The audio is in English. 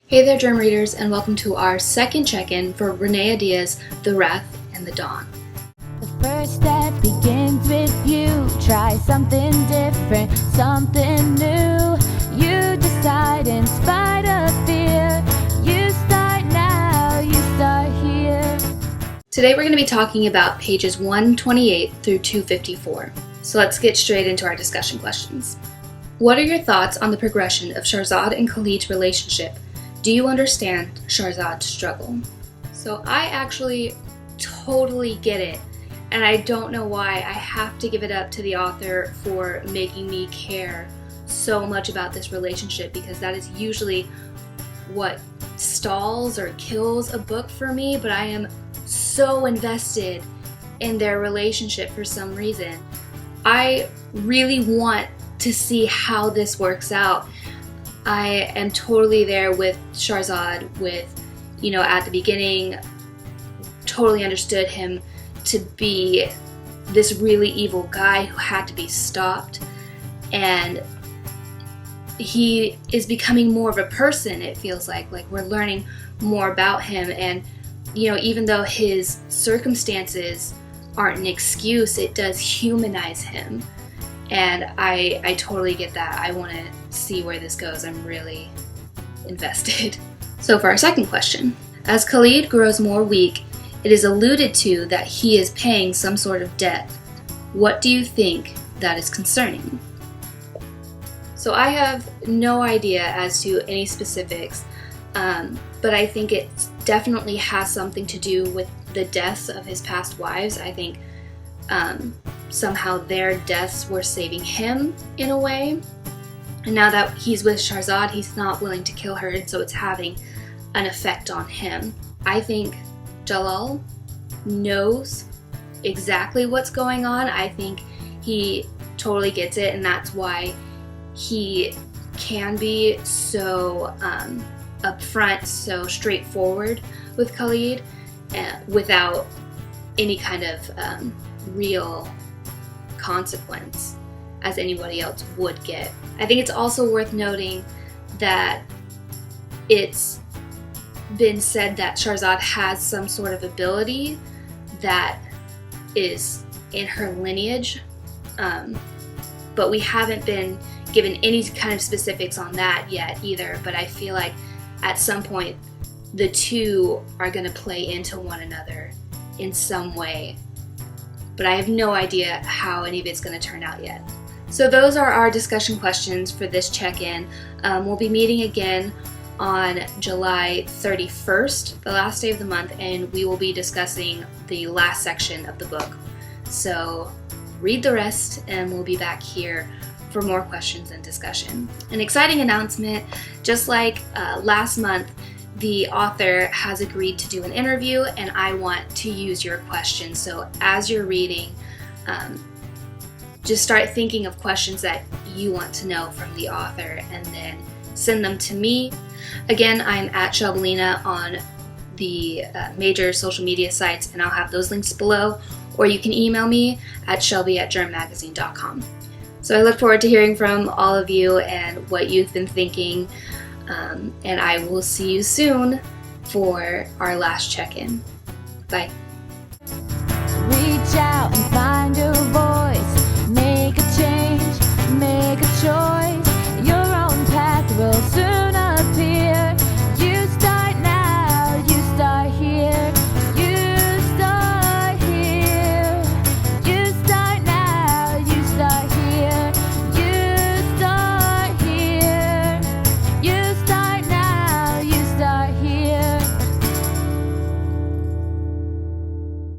Hey there, Germ readers, and welcome to our second check-in for Renée Ahdieh's The Wrath and the Dawn. The first step begins with you. Try something different, something new. You decide in spite of fear. You start now, you start here. Today we're going to be talking about pages 128 through 254. So let's get straight into our discussion questions. What are your thoughts on the progression of Shahrzad and Khalid's relationship? Do you understand Shahrzad's struggle? So I actually totally get it, and I don't know why. I have to give it up to the author for making me care so much about this relationship, because that is usually what stalls or kills a book for me, but I am so invested in their relationship for some reason. I really want to see how this works out. I am totally there with Shahrzad at the beginning, totally understood him to be this really evil guy who had to be stopped. And he is becoming more of a person, it feels like we're learning more about him. And, even though his circumstances aren't an excuse, it does humanize him. And I totally get that. I want to see where this goes. I'm really invested. So for our second question, as Khalid grows more weak, it is alluded to that he is paying some sort of debt. What do you think that is concerning? So I have no idea as to any specifics, but I think it definitely has something to do with the deaths of his past wives. I think somehow their deaths were saving him in a way. And now that he's with Shahrzad, he's not willing to kill her, and so it's having an effect on him. I think Jalal knows exactly what's going on. I think he totally gets it, and that's why he can be so upfront, so straightforward with Khalid, without any kind of real consequence as anybody else would get. I think it's also worth noting that it's been said that Shahrzad has some sort of ability that is in her lineage, but we haven't been given any kind of specifics on that yet either. But I feel like at some point the two are going to play into one another in some way, but I have no idea how any of it's going to turn out yet. So those are our discussion questions for this check-in. We'll be meeting again on July 31st, the last day of the month, and we will be discussing the last section of the book. So read the rest, and we'll be back here for more questions and discussion. An exciting announcement: just like last month, the author has agreed to do an interview, and I want to use your questions. So as you're reading, just start thinking of questions that you want to know from the author, and then send them to me. Again, I'm at Shelbelina on the major social media sites, and I'll have those links below, or you can email me at shelby@germmagazine.com. So I look forward to hearing from all of you and what you've been thinking, and I will see you soon for our last check-in. Bye. Reach out and find your voice. Make a change, make a choice.